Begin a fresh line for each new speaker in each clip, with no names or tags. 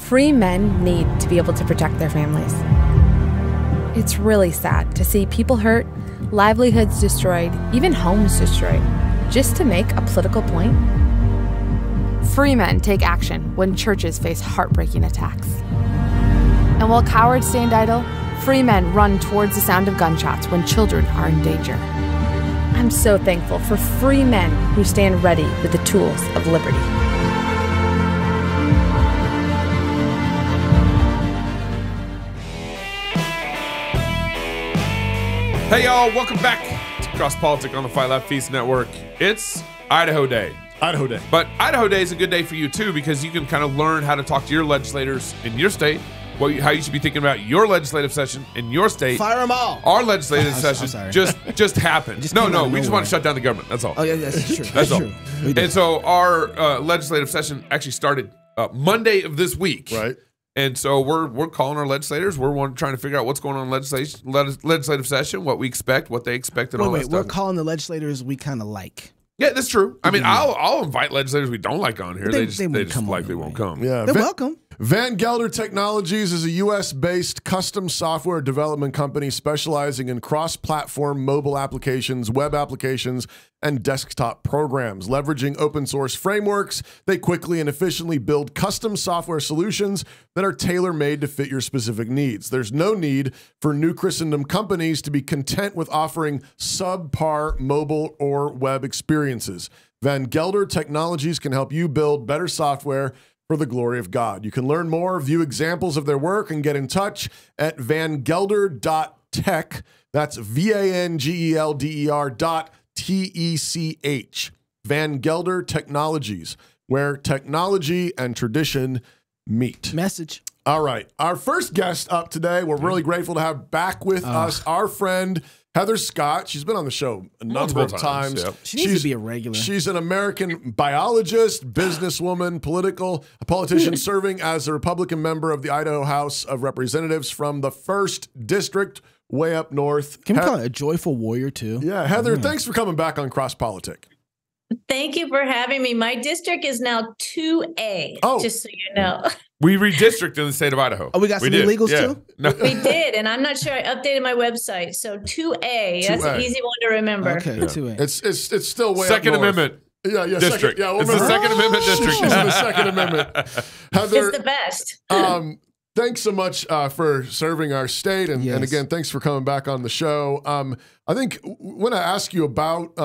free men need to be able to protect their families. It's really sad to see people hurt, livelihoods destroyed, even homes destroyed, just to make a political point. Free men take action when churches face heartbreaking attacks. And while cowards stand idle, free men run towards the sound of gunshots when children are in danger. I'm so thankful for free men who stand ready with the tools of liberty.
Hey y'all, welcome back to CrossPolitic on the FLF Feast Network. It's Idaho Day.
Idaho Day.
But Idaho Day is a good day for you too, because you can kind of learn how to talk to your legislators in your state, how you should be thinking about your legislative session in your state.
Fire them all.
Our legislative session just happened. We just want to shut down the government. That's all.
Oh yeah, that's true.
That's all.
True.
And so our legislative session actually started Monday of this week.
Right.
And so we're calling our legislators. We're trying to figure out what's going on in legislative session, what we expect, what they expect, and all that stuff.
We're calling the legislators we kind of like.
Yeah, that's true. I mean, I'll invite legislators we don't like on here. They just likely won't come.
Yeah,
they're welcome.
Van Gelder Technologies is a U.S.-based custom software development company specializing in cross-platform mobile applications, web applications, and desktop programs. Leveraging open-source frameworks, they quickly and efficiently build custom software solutions that are tailor-made to fit your specific needs. There's no need for New Christendom companies to be content with offering subpar mobile or web experiences. Van Gelder Technologies can help you build better software for the glory of God. You can learn more, view examples of their work, and get in touch at vangelder.tech. That's VANGELDER.TECH. Van Gelder Technologies, where technology and tradition meet.
Message.
All right. Our first guest up today, we're really grateful to have back with us our friend Heather Scott. She's been on the show a number of times.
Yep.
She needs to be a regular.
She's an American biologist, businesswoman, politician serving as a Republican member of the Idaho House of Representatives from the 1st District, way up north.
Can we call it a joyful warrior, too?
Yeah. Heather, thanks for coming back on CrossPolitic.
Thank you for having me. My district is now 2A, just so you know.
We redistricted in the state of Idaho.
Oh, we got some illegals too?
No.
We did, and I'm not sure I updated my website. So 2A, that's an easy one to remember.
Okay, 2A.
It's still way
Second
up north.
Amendment.
Yeah,
district.
It's
the Second Amendment district.
She's in the Second Amendment. Heather,
it's the best.
Thanks so much for serving our state, and again, thanks for coming back on the show. I think when I ask you about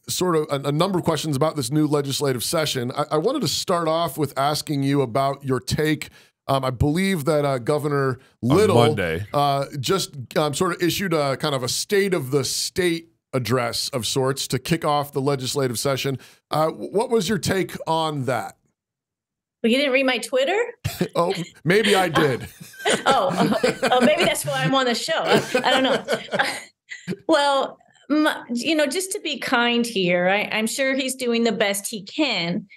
sort of a number of questions about this new legislative session, I wanted to start off with asking you about your take. I believe that Governor Little
on Monday
just sort of issued a kind of a state of the state address of sorts to kick off the legislative session. What was your take on that?
Well, you didn't read my Twitter?
Oh, maybe I did.
Maybe that's why I'm on the show. I don't know. Well, just to be kind here, I'm sure he's doing the best he can.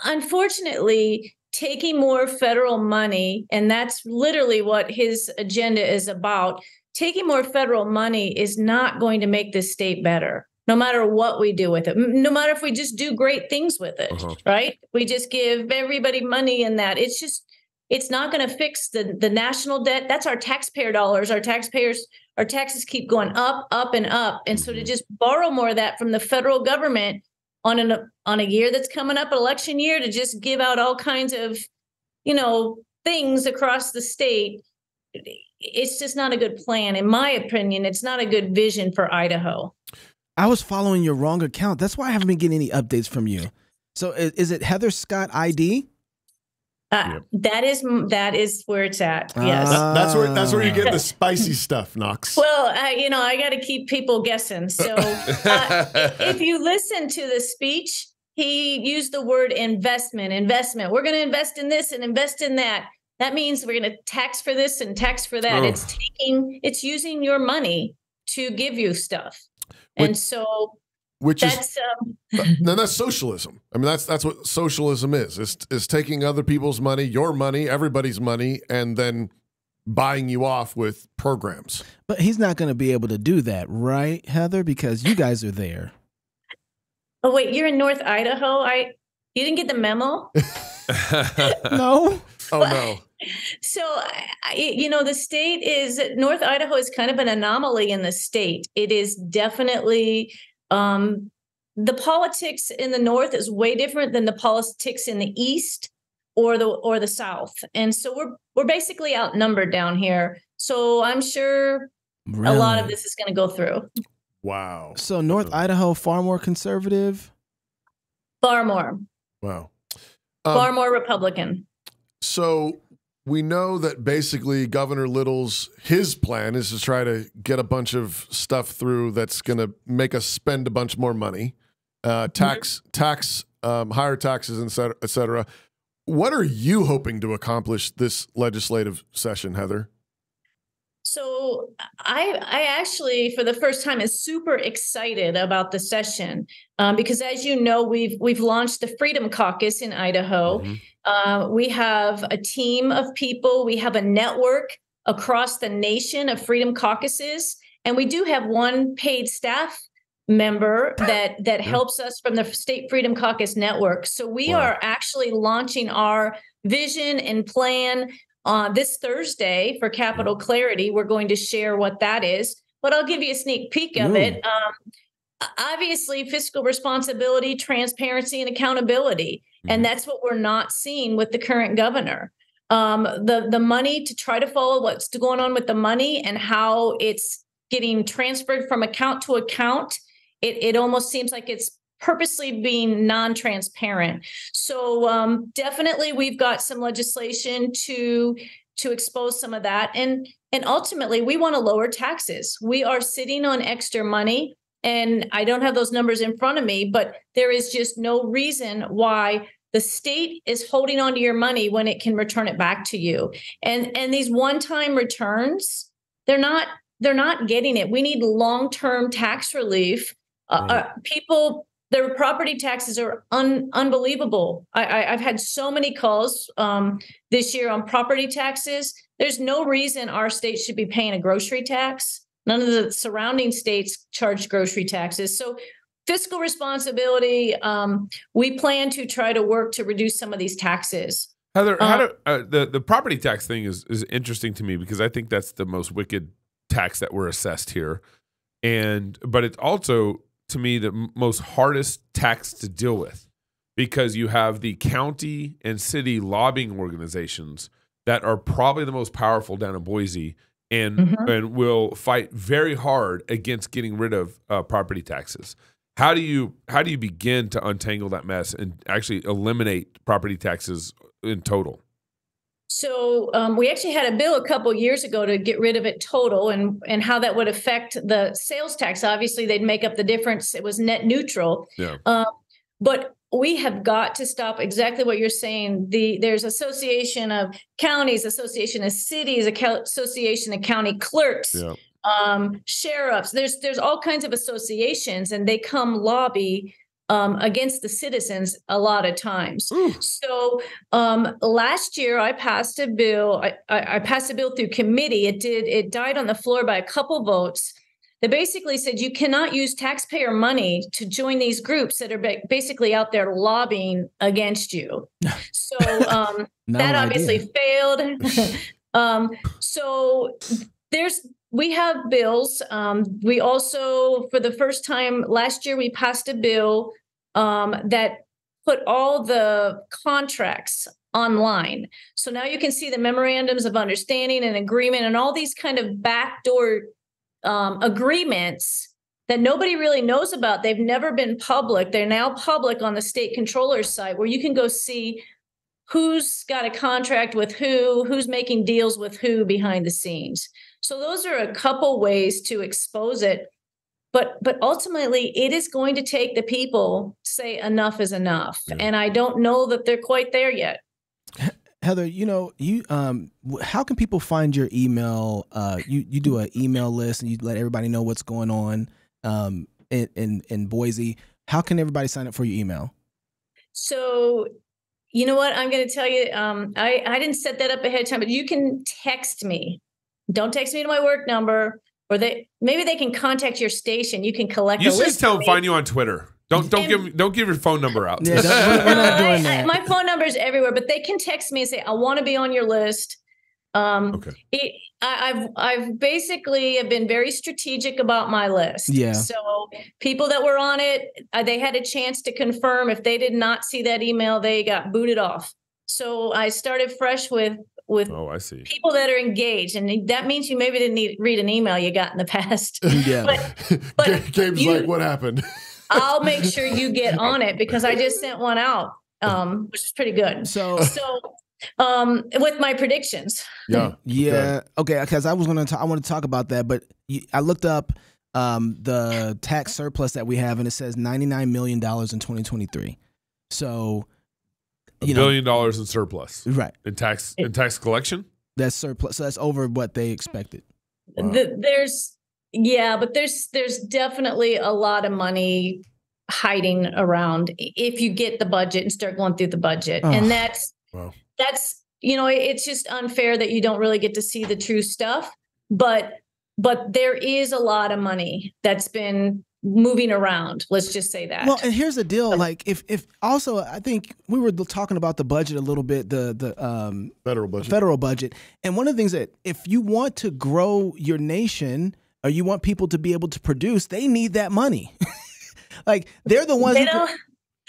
Unfortunately, taking more federal money, and that's literally what his agenda is about, taking more federal money is not going to make this state better. No matter what we do with it, no matter if we just do great things with it, right? We just give everybody money in that. It's not going to fix the national debt. That's our taxpayer dollars. Our taxes keep going up, up, and up. And so to just borrow more of that from the federal government on a year that's coming up, an election year, to just give out all kinds of, things across the state, it's just not a good plan. In my opinion, it's not a good vision for Idaho.
I was following your wrong account. That's why I haven't been getting any updates from you. So is it Heather Scott ID?
That is where it's at. Yes,
that's where you get the spicy stuff, Knox.
Well, I got to keep people guessing. So if you listen to the speech, he used the word investment. We're going to invest in this and invest in that. That means we're going to tax for this and tax for that. It's using your money to give you stuff. That's
socialism. I mean, that's what socialism is taking other people's money, your money, everybody's money, and then buying you off with programs.
But he's not going to be able to do that, right, Heather? Because you guys are there.
Oh, wait, you're in North Idaho? You didn't get the memo?
No.
Oh, no.
So, the state North Idaho is kind of an anomaly in the state. It is definitely, the politics in the North is way different than the politics in the East or the South. And so we're basically outnumbered down here. So I'm sure a lot of this is going to go through.
Wow.
So North Idaho, far more conservative?
Far more.
Wow.
Far more Republican.
So we know that basically Governor Little's, his plan is to try to get a bunch of stuff through that's going to make us spend a bunch more money, higher taxes, et cetera. What are you hoping to accomplish this legislative session, Heather?
So I actually, for the first time, is super excited about the session because, as you know, we've launched the Freedom Caucus in Idaho. We have a team of people. We have a network across the nation of Freedom Caucuses, and we do have one paid staff member that helps us from the State Freedom Caucus Network. So we are actually launching our vision and plan this Thursday for Capital Clarity. We're going to share what that is, but I'll give you a sneak peek of it. Obviously, fiscal responsibility, transparency, and accountability. And that's what we're not seeing with the current governor. The money, to try to follow what's going on with the money and how it's getting transferred from account to account, it almost seems like it's purposely being non-transparent. So definitely we've got some legislation to expose some of that. And ultimately, we want to lower taxes. We are sitting on extra money, and I don't have those numbers in front of me, but there is just no reason why the state is holding on to your money when it can return it back to you. And these one-time returns, they're not getting it. We need long-term tax relief. People, their property taxes are unbelievable. I've had so many calls this year on property taxes. There's no reason our state should be paying a grocery tax. None of the surrounding states charge grocery taxes. So fiscal responsibility, we plan to try to work to reduce some of these taxes.
Heather, the property tax thing is interesting to me because I think that's the most wicked tax that we're assessed here. But it's also, to me, the most hardest tax to deal with because you have the county and city lobbying organizations that are probably the most powerful down in Boise and will fight very hard against getting rid of property taxes. How do you begin to untangle that mess and actually eliminate property taxes in total?
So we actually had a bill a couple years ago to get rid of it total, and how that would affect the sales tax. Obviously, they'd make up the difference. It was net neutral. Yeah. But we have got to stop exactly what you're saying. There's association of counties, association of cities, association of county clerks, sheriffs. There's all kinds of associations, and they come lobby against the citizens a lot of times. So last year I passed a bill. I passed a bill through committee. It died on the floor by a couple votes. That basically said you cannot use taxpayer money to join these groups that are basically out there lobbying against you. So that obviously failed. So we have bills. We also, for the first time last year, we passed a bill that put all the contracts online. So now you can see the memorandums of understanding and agreement and all these kind of backdoor agreements that nobody really knows about. They've never been public. They're now public on the state controller's site, where you can go see who's got a contract with who's making deals with who behind the scenes. So those are a couple ways to expose it. But ultimately, it is going to take the people to say enough is enough. Yeah. And I don't know that they're quite there yet.
Heather, how can people find your email? You do an email list and you let everybody know what's going on in Boise. How can everybody sign up for your email?
So, you know what? I'm going to tell you, I didn't set that up ahead of time, but you can text me. Don't text me to my work number, or maybe they can contact your station. You can collect.
You just tell them find you on Twitter. Don't give your phone number out.
Yeah, we're not doing that.
My phone number is everywhere, but they can text me and say, I want to be on your list.
Okay.
I've basically have been very strategic about my list.
Yeah.
So people that were on it, they had a chance to confirm. If they did not see that email, they got booted off. So I started fresh with
I see.
people that are engaged, and that means you maybe didn't read an email you got in the past.
Yeah.
but
Gabe's like, what happened?
I'll make sure you get on it because I just sent one out, which is pretty good.
So
with my predictions.
Yeah. Okay. Because I want to talk about that, but I looked up the tax surplus that we have, and it says $99 million in 2023. So,
$1 billion in surplus,
right?
In tax collection.
That's surplus. So that's over what they expected.
Wow.
But there's definitely a lot of money hiding around if you get the budget and start going through the budget, and that's it's just unfair that you don't really get to see the true stuff. But there is a lot of money that's been moving around. Let's just say that.
Well, and here's the deal. Like if also, I think we were talking about the budget a little bit, the federal budget. And one of the things that if you want to grow your nation or you want people to be able to produce, they need that money. Like they're the ones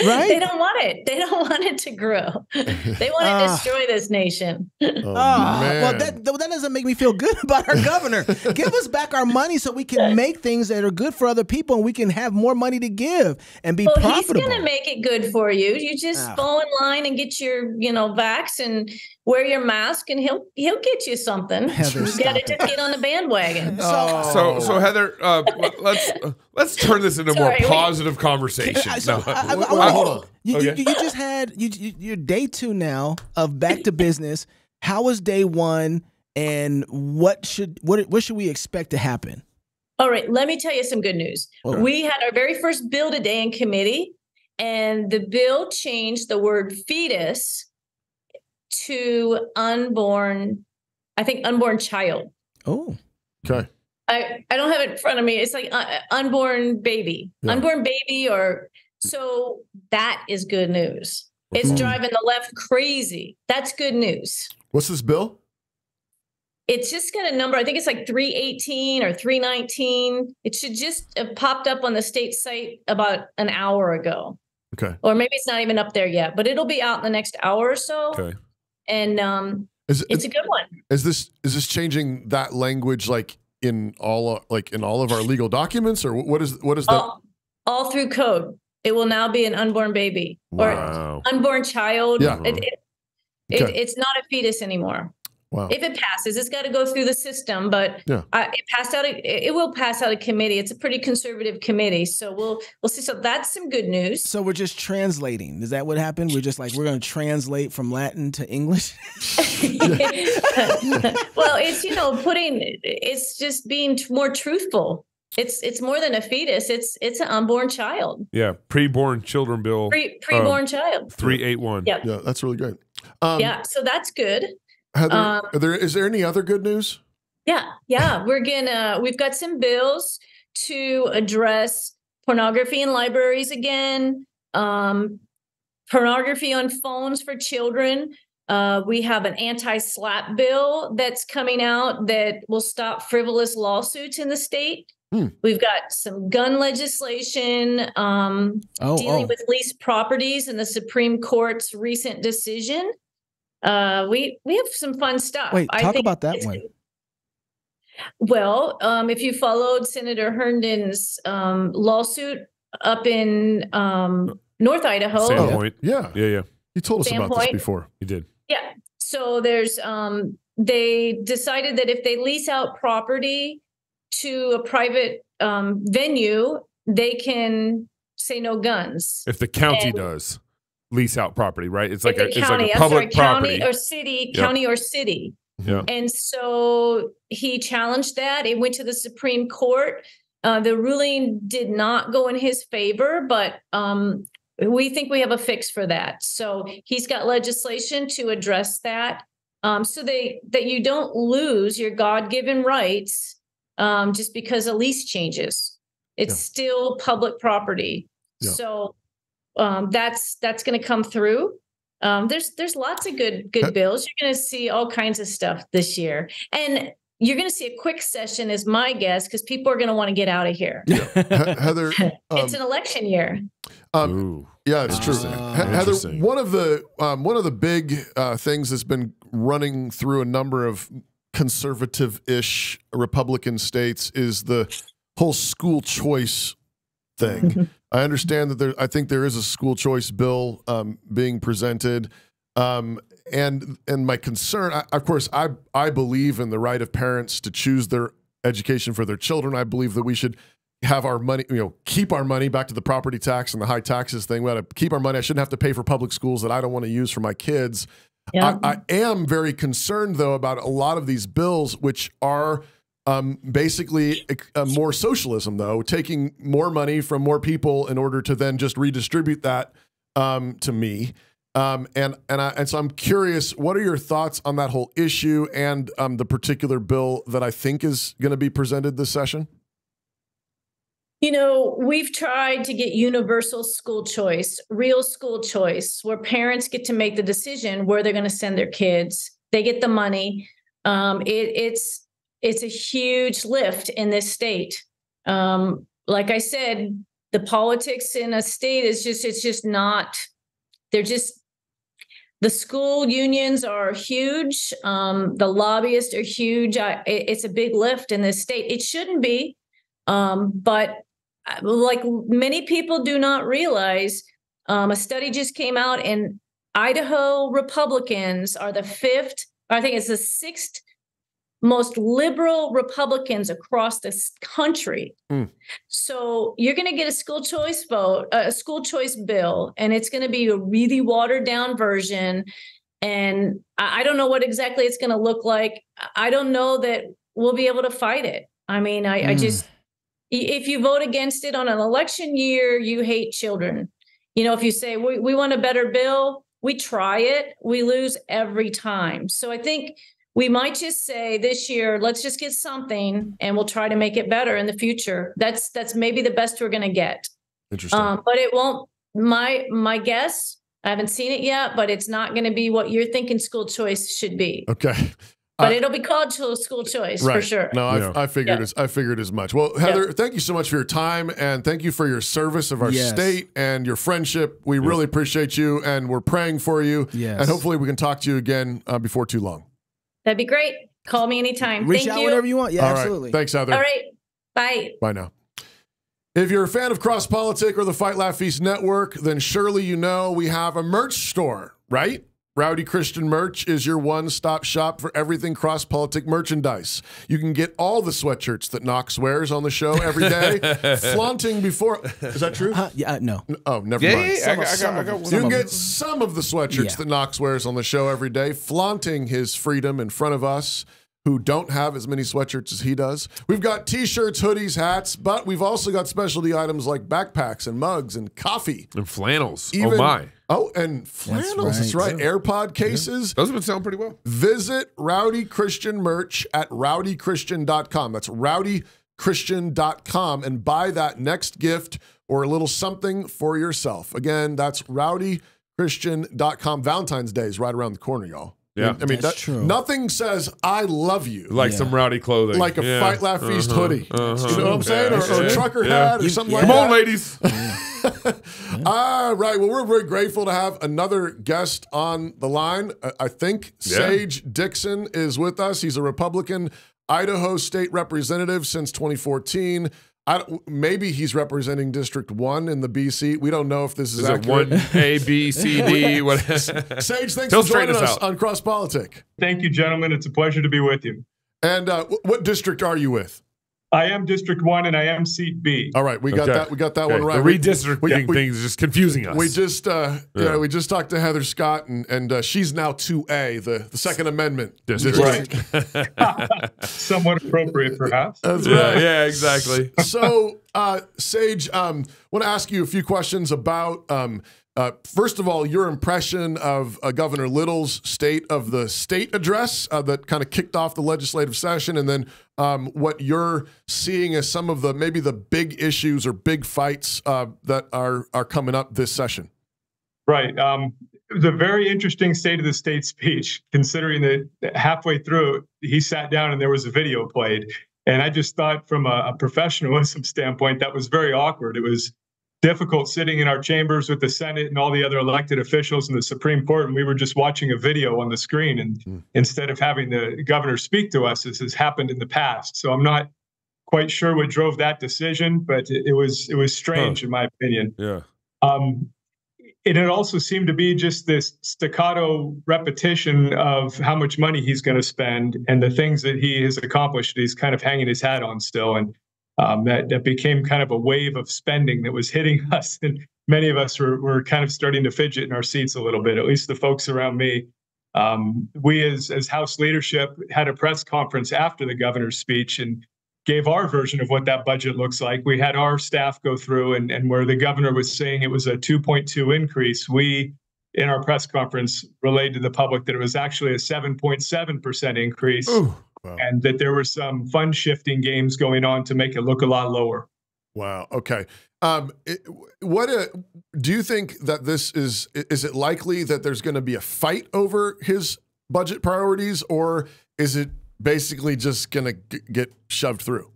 right?
They don't want it. They don't want it to grow. They want to destroy this nation.
Well, that doesn't make me feel good about our governor. Give us back our money so we can make things that are good for other people, and we can have more money to give and be profitable.
He's going to make it good for you. You just fall in line and get your, vax and wear your mask, and he'll get you something.
Heather,
you got to just get on the bandwagon.
So Heather, let's turn this into a more positive conversation.
Hold on.
You just had you're day 2 now of back to business. How was day 1, and what should we expect to happen?
All right, let me tell you some good news. Okay. We had our very first bill today in committee, and the bill changed the word fetus to unborn child.
Oh, okay.
I don't have it in front of me. It's like unborn baby, so that is good news. It's driving the left crazy. That's good news.
What's this bill?
It's just got a number. I think it's like 318 or 319. It should just have popped up on the state site about an hour ago.
Okay.
Or maybe it's not even up there yet, but it'll be out in the next hour or so.
Okay.
And it's a good one.
Is this changing that language like in all of our legal documents, or what is that?
All through code. It will now be an unborn baby or unborn child.
Yeah.
It's not a fetus anymore.
Wow.
If it passes, it's got to go through the system, but it will pass out of committee. It's a pretty conservative committee. So we'll see. So that's some good news.
So we're just translating. Is that what happened? We're just we're going to translate from Latin to English.
Well, it's just being more truthful. It's more than a fetus. It's an unborn child.
Yeah. Preborn children bill.
Preborn child.
381.
Yeah.
Yeah. That's really great.
So that's good.
Heather, is there any other good news?
Yeah. We've got some bills to address pornography in libraries again, pornography on phones for children. We have an anti-SLAPP bill that's coming out that will stop frivolous lawsuits in the state. We've got some gun legislation dealing with leased properties in the Supreme Court's recent decision. We have some fun stuff.
Wait, talk about that one.
Well, if you followed Senator Herndon's lawsuit up in North Idaho.
Sandpoint.
Yeah. You told us
Sandpoint.
about this before.
You did.
Yeah. So there's they decided that if they lease out property to a private venue, they can say no guns.
If the county does lease out property, right? It's like
it's
like a public property.
County or city, county or city.
Yeah.
And so he challenged that. It went to the Supreme Court. The ruling did not go in his favor, but we think we have a fix for that. So he's got legislation to address that, so that you don't lose your God-given rights just because a lease changes. It's still public property.
Yeah.
So that's going to come through. There's lots of good bills. You're going to see all kinds of stuff this year, and you're going to see a quick session, is my guess, because people are going to want to get out of here.
Heather,
it's an election year.
Yeah, it's true. Heather, one of the big things that's been running through a number of conservative-ish Republican states is the whole school choice thing. I understand that I think there is a school choice bill being presented. And my concern, of course, I believe in the right of parents to choose their education for their children. I believe that we should have our money, keep our money, back to the property tax and the high taxes thing. We ought to keep our money. I shouldn't have to pay for public schools that I don't want to use for my kids. Yeah. I am very concerned, though, about a lot of these bills, which are basically more socialism, though, taking more money from more people in order to then just redistribute that to me. And so I'm curious, what are your thoughts on that whole issue and the particular bill that I think is going to be presented this session?
We've tried to get universal school choice, real school choice, where parents get to make the decision where they're going to send their kids. They get the money. It's a huge lift in this state. Like I said, the politics in a state it's just not, the school unions are huge. The lobbyists are huge. It's a big lift in this state. It shouldn't be. But like many people do not realize, a study just came out, and Idaho Republicans are the sixth most liberal Republicans across this country. So you're going to get a school choice bill, and it's going to be a really watered down version. And I don't know what exactly it's going to look like. I don't know that we'll be able to fight it. I mean, I just, if you vote against it on an election year, you hate children. If you say we want a better bill, we try it, we lose every time. So I think we might just say this year, let's just get something, and we'll try to make it better in the future. That's maybe the best we're going to get.
Interesting.
But it won't. My guess, I haven't seen it yet, but it's not going to be what you're thinking school choice should be.
Okay.
But it'll be called school choice, right, for sure.
No, I figured as much. Well, Heather, thank you so much for your time, and thank you for your service of our state and your friendship. We really appreciate you, and we're praying for you. Yes. And hopefully we can talk to you again before too long.
That'd be great. Call me anytime.
Reach out whenever you want. Yeah,
all
absolutely.
Right. Thanks, Heather.
All right. Bye.
Bye now. If you're a fan of CrossPolitic or the Fight Laugh Feast Network, then surely you know we have a merch store, right? Rowdy Christian Merch is your one-stop shop for everything CrossPolitic merchandise. You can get all the sweatshirts that Knox wears on the show every day, flaunting before. Is that true?
No.
Oh, never mind.
I got one.
You can get some of the sweatshirts that Knox wears on the show every day, flaunting his freedom in front of us who don't have as many sweatshirts as he does. We've got T-shirts, hoodies, hats, but we've also got specialty items like backpacks and mugs and coffee.
And flannels. Oh, and flannels. That's right. AirPod cases.
Yeah.
Those have been selling pretty well.
Visit Rowdy Christian Merch at rowdychristian.com. That's rowdychristian.com, and buy that next gift or a little something for yourself. Again, that's rowdychristian.com. Valentine's Day is right around the corner, y'all.
Yeah,
I mean, that's true. Nothing says "I love you"
like some rowdy clothing,
like a Fight Laugh Feast hoodie. You know what I'm saying, or a trucker hat, or something like that.
Come on, ladies.
All right. Well, we're very grateful to have another guest on the line. I think Sage Dixon is with us. He's a Republican Idaho State Representative since 2014. Maybe he's representing District 1 in the BC. We don't know if this is accurate.
1A, B, C, D. What?
Sage, thanks for joining us on CrossPolitic.
Thank you, gentlemen. It's a pleasure to be with you.
And what district are you with?
I am District 1 and I am Seat B.
All right, we got that. We got that one right.
The redistricting thing is just confusing us.
We just we just talked to Heather Scott, and she's now 2A, the Second Amendment district.
Right. Somewhat appropriate, perhaps.
That's right.
Yeah, exactly.
So, Sage, want to ask you a few questions about First of all, your impression of Governor Little's State of the State address that kind of kicked off the legislative session, and then what you're seeing as some of the maybe the big issues or big fights that are coming up this session.
Right. It was a very interesting State of the State speech, considering that halfway through he sat down and there was a video played. And I just thought from a professionalism standpoint, that was very awkward. It was difficult sitting in our chambers with the Senate and all the other elected officials in the Supreme Court, and we were just watching a video on the screen, and instead of having the governor speak to us, as has happened in the past. So I'm not quite sure what drove that decision, but it was strange in my opinion.
Yeah.
It also seemed to be just this staccato repetition of how much money he's going to spend and the things that he has accomplished. He's kind of hanging his hat on still, and that became kind of a wave of spending that was hitting us. And many of us were kind of starting to fidget in our seats a little bit, at least the folks around me. We as House leadership had a press conference after the governor's speech and gave our version of what that budget looks like. We had our staff go through and where the governor was saying it was a 2.2 increase, we in our press conference relayed to the public that it was actually a 7.7% increase.
Ooh. Wow.
And that there were some fund shifting games going on to make it look a lot lower.
Wow. Okay. Do you think that this is it likely that there's going to be a fight over his budget priorities, or is it basically just going to get shoved through?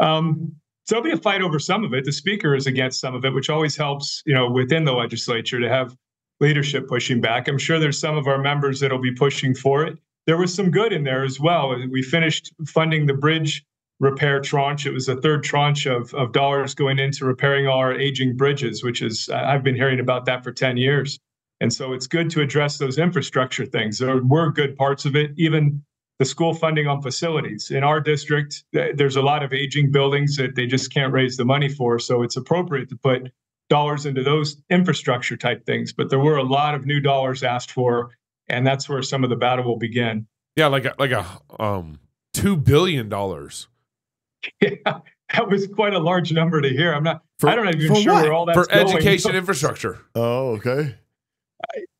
So there'll be a fight over some of it. The speaker is against some of it, which always helps, within the legislature to have leadership pushing back. I'm sure there's some of our members that'll be pushing for it. There was some good in there as well. We finished funding the bridge repair tranche. It was a third tranche of dollars going into repairing all our aging bridges, which is, I've been hearing about that for 10 years. And so it's good to address those infrastructure things. There were good parts of it, even the school funding on facilities. In our district, there's a lot of aging buildings that they just can't raise the money for. So it's appropriate to put dollars into those infrastructure type things. But there were a lot of new dollars asked for, and that's where some of the battle will begin.
Yeah, like a $2 billion.
Yeah, that was quite a large number to hear. I'm not even sure where all that's
for
going.
education infrastructure.
Oh, okay.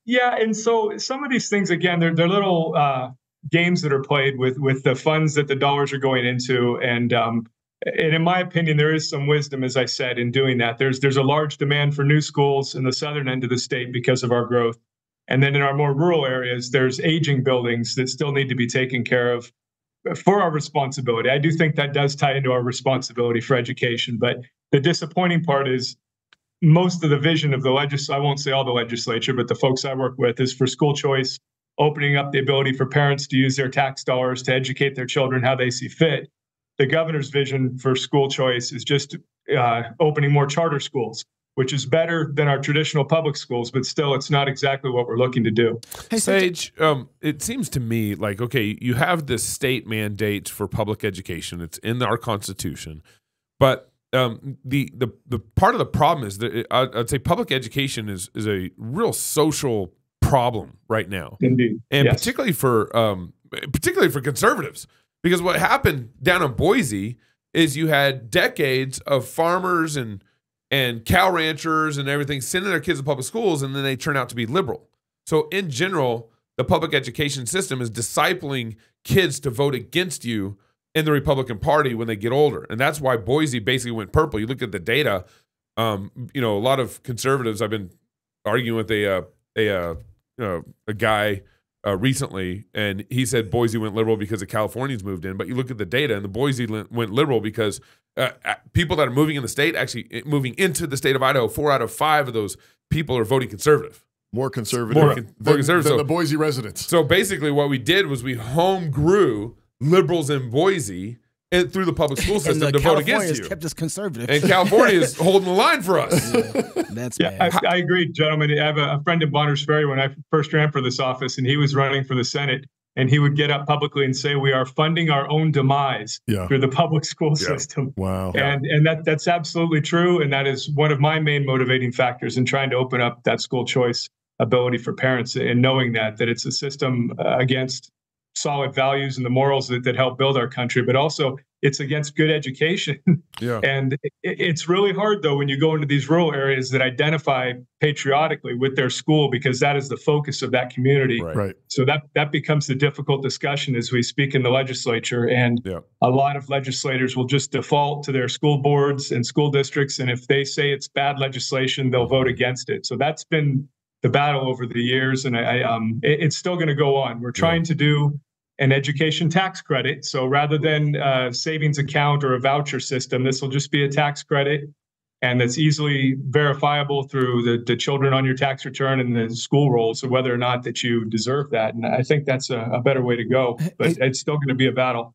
Yeah, and so some of these things, again, they're little games that are played with the funds that the dollars are going into, and in my opinion, there is some wisdom, as I said, in doing that. There's a large demand for new schools in the southern end of the state because of our growth. And then in our more rural areas, there's aging buildings that still need to be taken care of for our responsibility. I do think that does tie into our responsibility for education. But the disappointing part is most of the vision of the I won't say all the legislature, but the folks I work with is for school choice, opening up the ability for parents to use their tax dollars to educate their children how they see fit. The governor's vision for school choice is just opening more charter schools, which is better than our traditional public schools, but still it's not exactly what we're looking to do.
Hey, Sage, it seems to me like, okay, you have this state mandate for public education. It's in our Constitution. But the part of the problem is that I'd say public education is a real social problem right now.
Indeed.
And
yes.
particularly for conservatives. Because what happened down in Boise is you had decades of farmers and cow ranchers and everything sending their kids to public schools, and then they turn out to be liberal. So in general, the public education system is discipling kids to vote against you in the Republican Party when they get older. And that's why Boise basically went purple. You look at the data, a lot of conservatives, I've been arguing with a guy recently, and he said Boise went liberal because the Californians moved in. But you look at the data, and the Boise went liberal because people that are moving in the state, actually moving into the state of Idaho, 4 out of 5 of those people are voting conservative.
More conservative,
more conservative
than the Boise residents.
So basically what we did was we home grew liberals in Boise and through the public school system to vote against you.
Kept us conservative.
And California is holding the line for us.
That's
bad. I agree, gentlemen. I have a friend in Bonners Ferry when I first ran for this office, and he was running for the Senate, and he would get up publicly and say, we are funding our own demise through the public school system.
Wow.
And that's absolutely true, and that is one of my main motivating factors in trying to open up that school choice ability for parents, and knowing that it's a system against solid values and the morals that help build our country, but also it's against good education.
Yeah.
And it's really hard, though, when you go into these rural areas that identify patriotically with their school, because that is the focus of that community.
Right.
So that becomes the difficult discussion as we speak in the legislature. And a lot of legislators will just default to their school boards and school districts. And if they say it's bad legislation, they'll vote against it. So that's been the battle over the years. And it's still going to go on. We're trying to do an education tax credit. So rather than a savings account or a voucher system, this will just be a tax credit, and that's easily verifiable through the children on your tax return and the school rolls, or whether or not that you deserve that. And I think that's a better way to go, but it's still going to be a battle.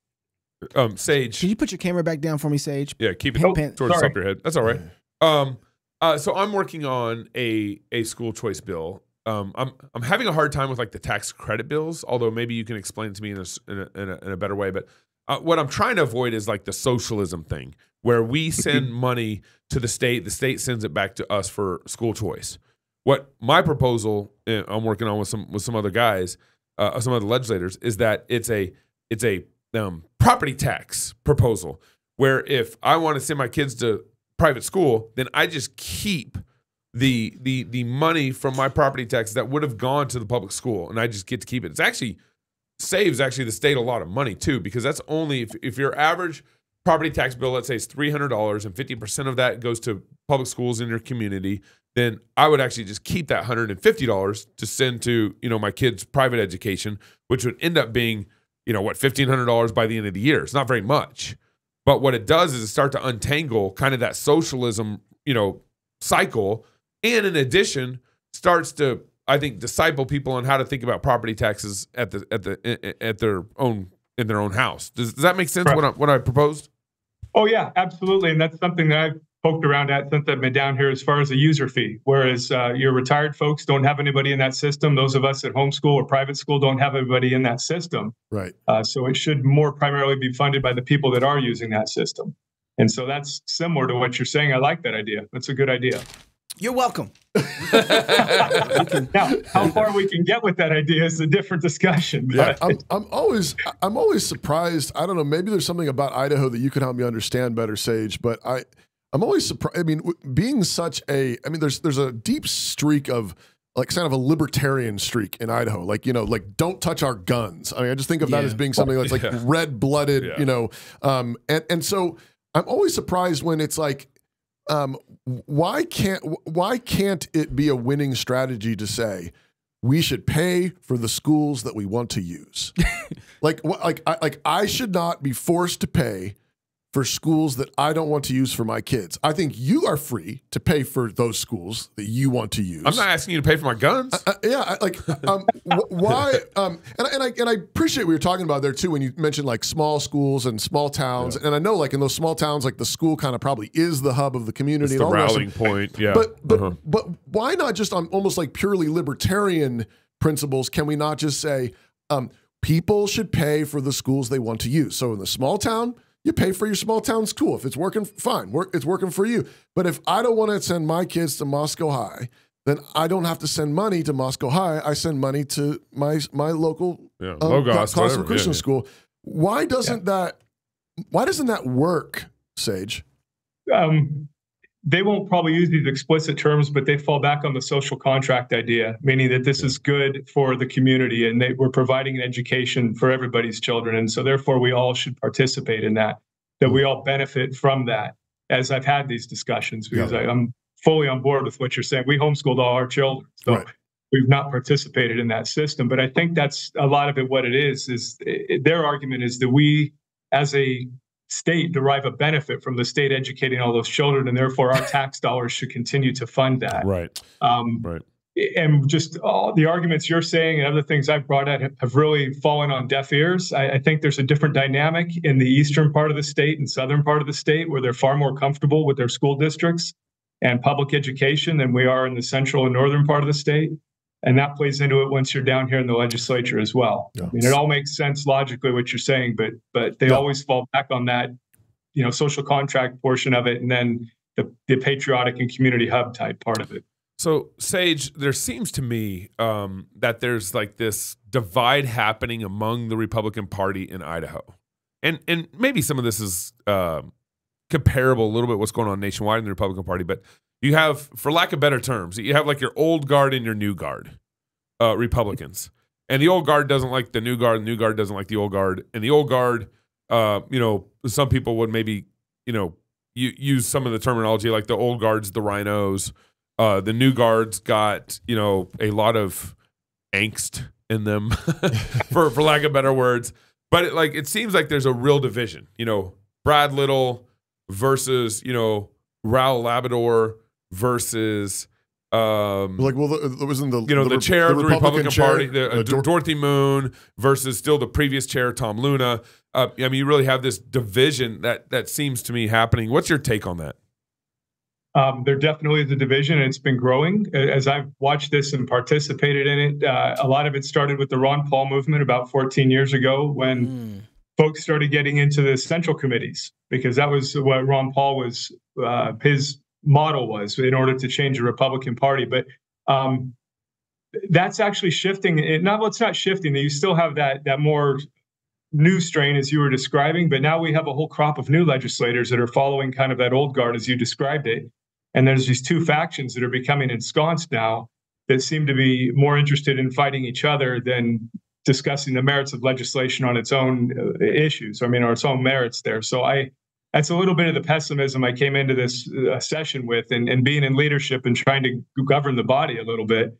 Sage,
can you put your camera back down for me, Sage?
Yeah, keep it towards the top of your head. That's all right. So I'm working on a school choice bill. I'm having a hard time with like the tax credit bills, although maybe you can explain it to me in a better way. But what I'm trying to avoid is like the socialism thing, where we send money to the state sends it back to us for school choice. What my proposal I'm working on with some other guys, some other legislators, is that it's a property tax proposal, where if I want to send my kids to private school, then I just keep the money from my property tax that would have gone to the public school, and I just get to keep it. It's actually saves the state a lot of money too, because that's only if your average property tax bill, let's say, is $300 and 50% of that goes to public schools in your community, then I would actually just keep that $150 to send to my kids' private education, which would end up being $1,500 by the end of the year. It's not very much, but what it does is it start to untangle kind of that socialism cycle. And in addition, starts to, I think, disciple people on how to think about property taxes in their own house. Does that make sense?
Right.
What I proposed?
Oh yeah, absolutely. And that's something that I've poked around at since I've been down here, as far as a user fee. Whereas your retired folks don't have anybody in that system. Those of us at homeschool or private school don't have anybody in that system.
Right.
So it should more primarily be funded by the people that are using that system. And so that's similar to what you're saying. I like that idea. That's a good idea.
You're welcome.
Now, how far we can get with that idea is a different discussion.
Yeah, I'm always surprised. I don't know. Maybe there's something about Idaho that you can help me understand better, Sage. But I'm always surprised. I mean, being such a, there's a deep streak of like kind of a libertarian streak in Idaho. Like don't touch our guns. I just think of that as being something that's like red-blooded. And so I'm always surprised when it's like, why can't it be a winning strategy to say we should pay for the schools that we want to use? I should not be forced to pay for schools that I don't want to use for my kids. I think you are free to pay for those schools that you want to use.
I'm not asking you to pay for my guns.
Why? And I appreciate what you're talking about there too, when you mentioned like small schools and small towns. Yeah. And I know like in those small towns, like the school kind of probably is the hub of the community.
It's the rallying point. Yeah.
But why not just on almost like purely libertarian principles? Can we not just say people should pay for the schools they want to use? So in the small town, you pay for your small town school. If it's working, fine. It's working for you. But if I don't want to send my kids to Moscow High, then I don't have to send money to Moscow High. I send money to my local
Logos,
Christian school. Why doesn't that work, Sage?
They won't probably use these explicit terms, but they fall back on the social contract idea, meaning that this is good for the community and we're providing an education for everybody's children. And so therefore we all should participate in that we all benefit from that, as I've had these discussions, because I'm fully on board with what you're saying. We homeschooled all our children, so we've not participated in that system. But I think that's a lot of it. What it is their argument is that we as a state derive a benefit from the state educating all those children, and therefore our tax dollars should continue to fund that.
Right.
And just all the arguments you're saying and other things I've brought out have really fallen on deaf ears. I think there's a different dynamic in the eastern part of the state and southern part of the state, where they're far more comfortable with their school districts and public education than we are in the central and northern part of the state. And that plays into it once you're down here in the legislature as well. Yeah. It all makes sense logically what you're saying, but they always fall back on that, social contract portion of it, and then the patriotic and community hub type part of it.
So, Sage, there seems to me that there's like this divide happening among the Republican Party in Idaho. And maybe some of this is comparable a little bit what's going on nationwide in the Republican Party, but you have, for lack of better terms, you have like your old guard and your new guard Republicans. And the old guard doesn't like the new guard, and the new guard doesn't like the old guard. And the old guard, some people would maybe, use some of the terminology like the old guard's the rhinos. The new guard's got, a lot of angst in them, for lack of better words. But it seems like there's a real division. Brad Little versus, Raul Labrador versus
wasn't
the chair of the Republican Party, Dorothy Moon versus still the previous chair, Tom Luna. You really have this division that seems to me happening. What's your take on that?
There definitely is a division, and it's been growing. As I've watched this and participated in it, a lot of it started with the Ron Paul movement about 14 years ago when folks started getting into the central committees, because that was what Ron Paul was, his model was in order to change the Republican Party. But that's actually shifting. It's not shifting. You still have that more new strain, as you were describing, but now we have a whole crop of new legislators that are following kind of that old guard, as you described it. And there's these two factions that are becoming ensconced now that seem to be more interested in fighting each other than discussing the merits of legislation on its own issues, or its own merits there. So that's a little bit of the pessimism I came into this session with, and being in leadership and trying to govern the body a little bit.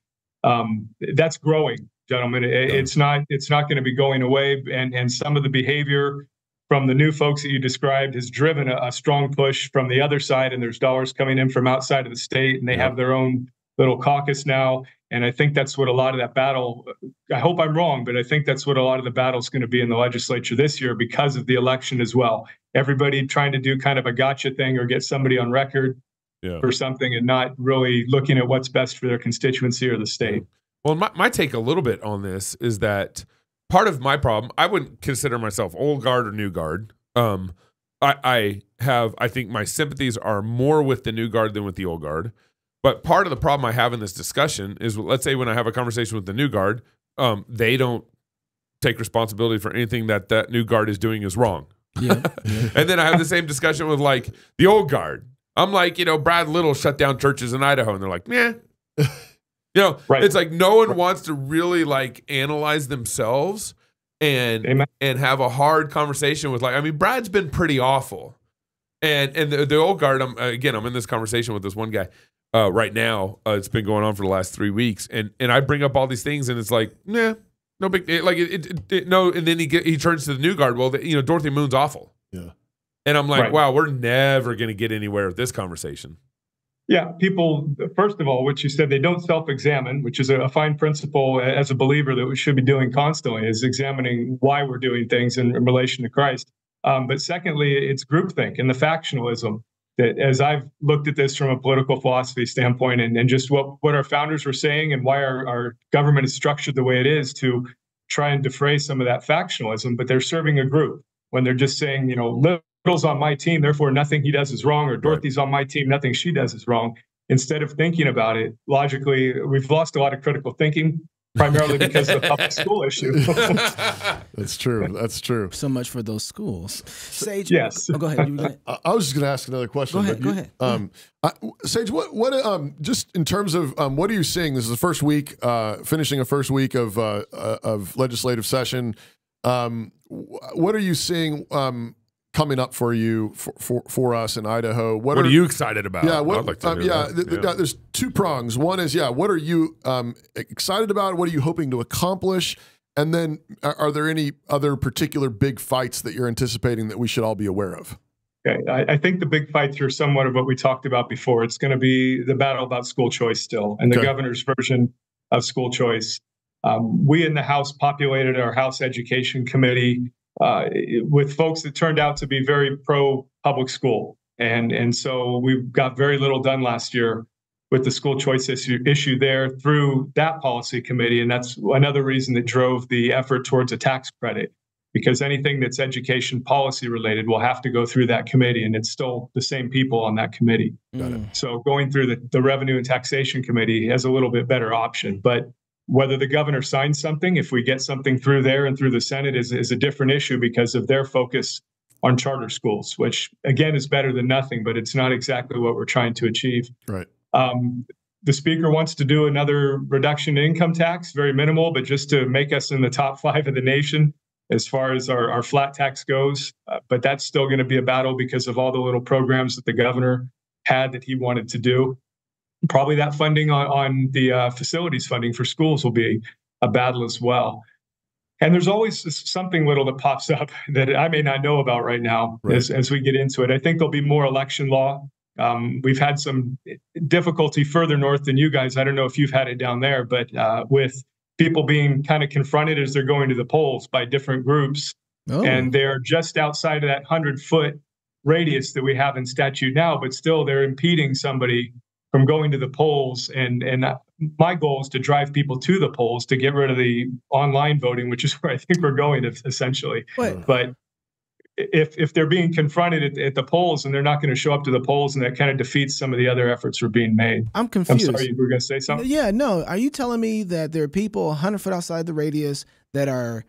That's growing, gentlemen. It's not going to be going away. And some of the behavior from the new folks that you described has driven a strong push from the other side. And there's dollars coming in from outside of the state, and they have their own little caucus now. And I think that's what a lot of that battle, I hope I'm wrong, but I think that's what a lot of the battle is going to be in the legislature this year because of the election as well. Everybody trying to do kind of a gotcha thing or get somebody on record for something, and not really looking at what's best for their constituency or the state.
Well, my take a little bit on this is that part of my problem, I wouldn't consider myself old guard or new guard. I think my sympathies are more with the new guard than with the old guard. But part of the problem I have in this discussion is, let's say when I have a conversation with the new guard, they don't take responsibility for anything that new guard is doing is wrong. Yeah. And then I have the same discussion with the old guard. I'm like, Brad Little shut down churches in Idaho, and they're like, meh. Right. It's like no one wants to really analyze themselves and have a hard conversation with Brad's been pretty awful. And the old guard, I'm in this conversation with this one guy right now. It's been going on for the last 3 weeks, and I bring up all these things, and it's like, nah, no big no. And then he turns to the new guard. Well, Dorothy Moon's awful. Yeah. And I'm like, wow, we're never going to get anywhere with this conversation.
Yeah, people, first of all, what you said, they don't self-examine, which is a fine principle as a believer that we should be doing constantly, is examining why we're doing things in relation to Christ. But secondly, it's groupthink and the factionalism. That, as I've looked at this from a political philosophy standpoint, and just what our founders were saying and why our government is structured the way it is to try and defray some of that factionalism, but they're serving a group when they're just saying, Little's on my team, therefore nothing he does is wrong, or Dorothy's on my team, nothing she does is wrong. Instead of thinking about it logically, we've lost a lot of critical thinking, primarily because of the public school issue.
That's true. That's true.
So much for those schools. Sage,
yes.
Oh, go ahead.
I was just going to ask another question.
Go ahead.
Sage, what just in terms of what are you seeing? This is the first week, finishing a first week of legislative session. What are you seeing coming up for you for us in Idaho? What are you
excited about?
Yeah, there's two prongs. One is what are you excited about? What are you hoping to accomplish? And then are there any other particular big fights that you're anticipating that we should all be aware of?
Okay, I think the big fights are somewhat of what we talked about before. It's going to be the battle about school choice still, and the governor's version of school choice. We in the House populated our House Education Committee with folks that turned out to be very pro-public school. And so we got very little done last year with the school choice issue there through that policy committee. And that's another reason that drove the effort towards a tax credit, because anything that's education policy related will have to go through that committee. And it's still the same people on that committee. So going through the Revenue and Taxation Committee has a little bit better option. But Whether the governor signs something, if we get something through there and through the Senate, is a different issue because of their focus on charter schools, which again is better than nothing, but it's not exactly what we're trying to achieve.
Right.
The speaker wants to do another reduction in income tax, very minimal, but just to make us in the top 5 of the nation as far as our flat tax goes. But that's still going to be a battle because of all the little programs that the governor had that he wanted to do. Probably that funding on the facilities funding for schools will be a battle as well. And there's always something little that pops up that I may not know about right now as we get into it. I think there'll be more election law. We've had some difficulty further north than you guys. I don't know if you've had it down there, but with people being kind of confronted as they're going to the polls by different groups. Oh. And they're just outside of that 100-foot radius that we have in statute now, but still they're impeding somebody from going to the polls. And my goal is to drive people to the polls to get rid of the online voting, which is where I think we're going essentially. What? But if they're being confronted at the polls and they're not going to show up to the polls, and that kind of defeats some of the other efforts that are being made.
I'm confused.
I'm sorry, you were going to say something?
Yeah, no. Are you telling me that there are people 100 foot outside the radius that are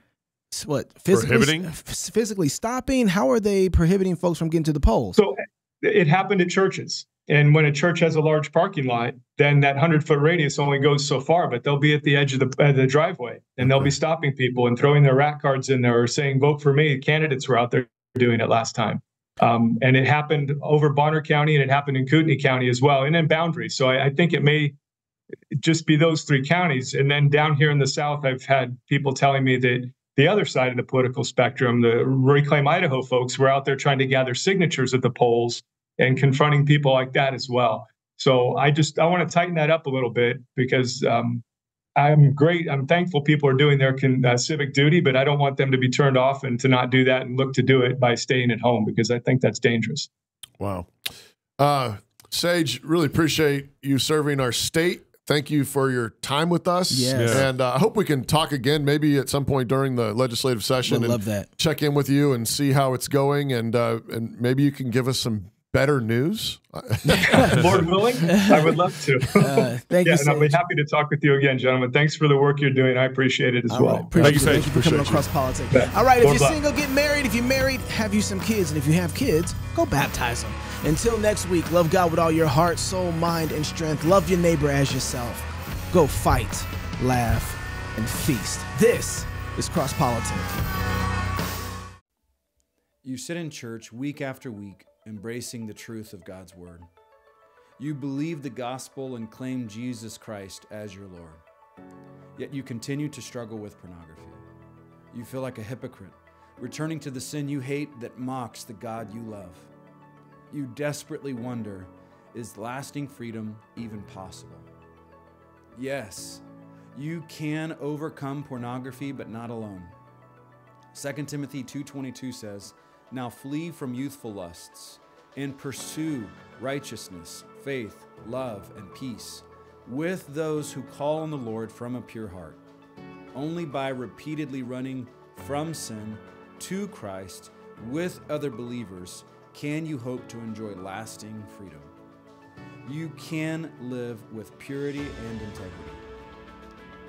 physically stopping? How are they prohibiting folks from getting to the polls?
So it happened at churches. And when a church has a large parking lot, then that 100-foot radius only goes so far, but they'll be at the edge of the driveway, and they'll be stopping people and throwing their rat cards in there or saying, vote for me. Candidates were out there doing it last time. And it happened over Bonner County, and it happened in Kootenai County as well, and in Boundary. So I think it may just be those 3 counties. And then down here in the South, I've had people telling me that the other side of the political spectrum, the Reclaim Idaho folks, were out there trying to gather signatures at the polls and confronting people like that as well. So I want to tighten that up a little bit because I'm thankful people are doing their civic duty, but I don't want them to be turned off and to not do that and look to do it by staying at home, because I think that's dangerous.
Wow. Sage, really appreciate you serving our state. Thank you for your time with us.
Yes.
And I hope we can talk again, maybe at some point during the legislative session.
Love that.
Check in with you and see how it's going. And maybe you can give us some better news.
Lord willing, I would love to.
Thank you,
and I'll be happy to talk with you again, gentlemen. Thanks for the work you're doing. I appreciate it as well.
Right. Thank you for coming on CrossPolitic.
Yeah.
All right, if you're single, get married. If you're married, have you some kids. And if you have kids, go baptize them. Until next week, love God with all your heart, soul, mind, and strength. Love your neighbor as yourself. Go fight, laugh, and feast. This is CrossPolitic.
You sit in church week after week, embracing the truth of God's word. You believe the gospel and claim Jesus Christ as your Lord. Yet you continue to struggle with pornography. You feel like a hypocrite, returning to the sin you hate that mocks the God you love. You desperately wonder, is lasting freedom even possible? Yes, you can overcome pornography, but not alone. 2 Timothy 2:22 says, "Now flee from youthful lusts and pursue righteousness, faith, love, and peace with those who call on the Lord from a pure heart. Only by repeatedly running from sin to Christ with other believers can you hope to enjoy lasting freedom. You can live with purity and integrity.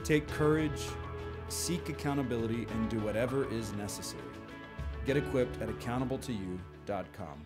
Take courage, seek accountability, and do whatever is necessary. Get equipped at accountable2you.com.